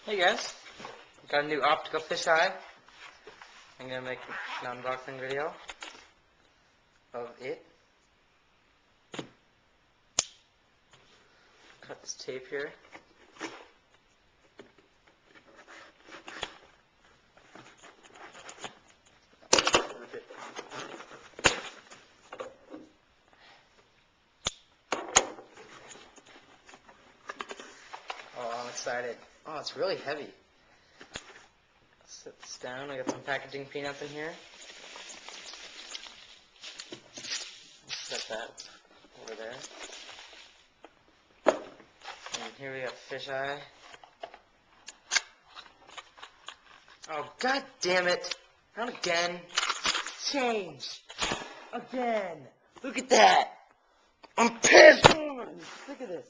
Hey guys, got a new optical fisheye. I'm gonna make an unboxing video of it. Cut this tape here. Oh, I'm excited. Oh, it's really heavy. Set this down. I got some packaging peanuts in here. Set that over there. And here we got fisheye. Oh, god damn it! Not again. Change. Again. Look at that. I'm pissed. Look at this.